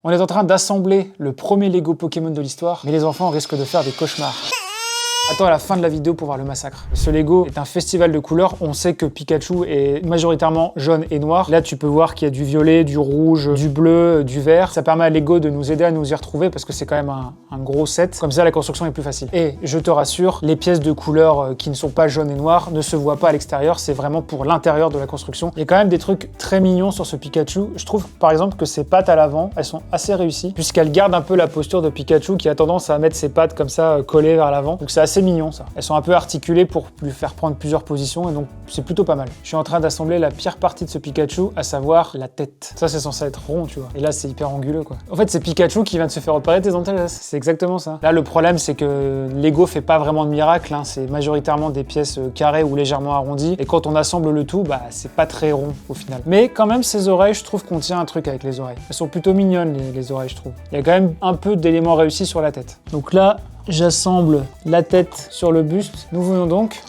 On est en train d'assembler le premier Lego Pokémon de l'histoire, mais les enfants risquent de faire des cauchemars. Attends à la fin de la vidéo pour voir le massacre. Ce Lego est un festival de couleurs. On sait que Pikachu est majoritairement jaune et noir. Là, tu peux voir qu'il y a du violet, du rouge, du bleu, du vert. Ça permet à Lego de nous aider à nous y retrouver parce que c'est quand même un gros set. Comme ça, la construction est plus facile. Et je te rassure, les pièces de couleurs qui ne sont pas jaunes et noires ne se voient pas à l'extérieur. C'est vraiment pour l'intérieur de la construction. Il y a quand même des trucs très mignons sur ce Pikachu. Je trouve par exemple que ses pattes à l'avant, elles sont assez réussies puisqu'elles gardent un peu la posture de Pikachu qui a tendance à mettre ses pattes comme ça collées vers l'avant. Donc c'est assez mignon ça. Elles sont un peu articulées pour lui faire prendre plusieurs positions et donc c'est plutôt pas mal. Je suis en train d'assembler la pire partie de ce Pikachu, à savoir la tête. Ça c'est censé être rond, tu vois. Et là c'est hyper anguleux quoi. En fait c'est Pikachu qui vient de se faire opérer tes antennes. C'est exactement ça. Là le problème c'est que Lego fait pas vraiment de miracle, hein. C'est majoritairement des pièces carrées ou légèrement arrondies. Et quand on assemble le tout, bah c'est pas très rond au final. Mais quand même ces oreilles, je trouve qu'on tient un truc avec les oreilles. Elles sont plutôt mignonnes les oreilles je trouve. Il y a quand même un peu d'éléments réussis sur la tête. Donc là, j'assemble la tête sur le buste. Nous venons donc.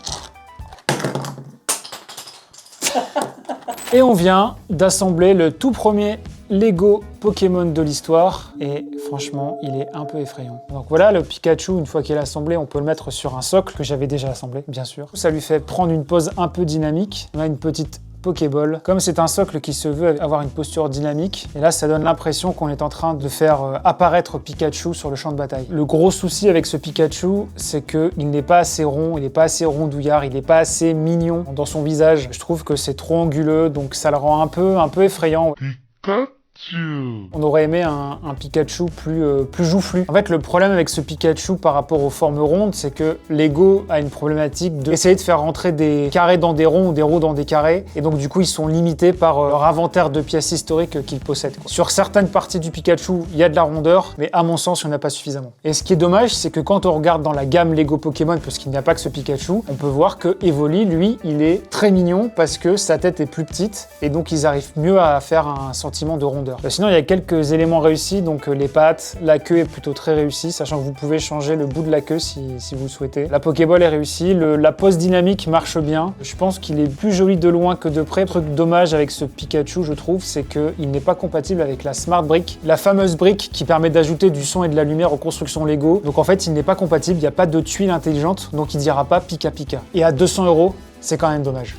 Et on vient d'assembler le tout premier Lego Pokémon de l'histoire. Et franchement, il est un peu effrayant. Donc voilà, le Pikachu, une fois qu'il est assemblé, on peut le mettre sur un socle que j'avais déjà assemblé, bien sûr. Ça lui fait prendre une pose un peu dynamique. On a une petite Pokéball. Comme c'est un socle qui se veut avoir une posture dynamique, et là ça donne l'impression qu'on est en train de faire apparaître Pikachu sur le champ de bataille. Le gros souci avec ce Pikachu, c'est qu'il n'est pas assez rond, il n'est pas assez rondouillard, il n'est pas assez mignon dans son visage. Je trouve que c'est trop anguleux, donc ça le rend un peu effrayant. On aurait aimé un Pikachu plus joufflu. En fait, le problème avec ce Pikachu par rapport aux formes rondes, c'est que Lego a une problématique d'essayer de faire rentrer des carrés dans des ronds ou des ronds dans des carrés. Et donc, du coup, ils sont limités par leur inventaire de pièces historiques qu'ils possèdent, quoi. Sur certaines parties du Pikachu, il y a de la rondeur, mais à mon sens, il n'y en a pas suffisamment. Et ce qui est dommage, c'est que quand on regarde dans la gamme Lego Pokémon, parce qu'il n'y a pas que ce Pikachu, on peut voir que Evoli, lui, il est très mignon parce que sa tête est plus petite et donc ils arrivent mieux à faire un sentiment de rondeur. Sinon, il y a quelques éléments réussis, donc les pattes, la queue est plutôt très réussie, sachant que vous pouvez changer le bout de la queue si vous le souhaitez. La Pokéball est réussie, la pose dynamique marche bien. Je pense qu'il est plus joli de loin que de près. Le truc dommage avec ce Pikachu, je trouve, c'est qu'il n'est pas compatible avec la Smart Brick, la fameuse brique qui permet d'ajouter du son et de la lumière aux constructions Lego. Donc en fait, il n'est pas compatible, il n'y a pas de tuile intelligente, donc il ne dira pas Pika Pika. Et à 200 €, c'est quand même dommage.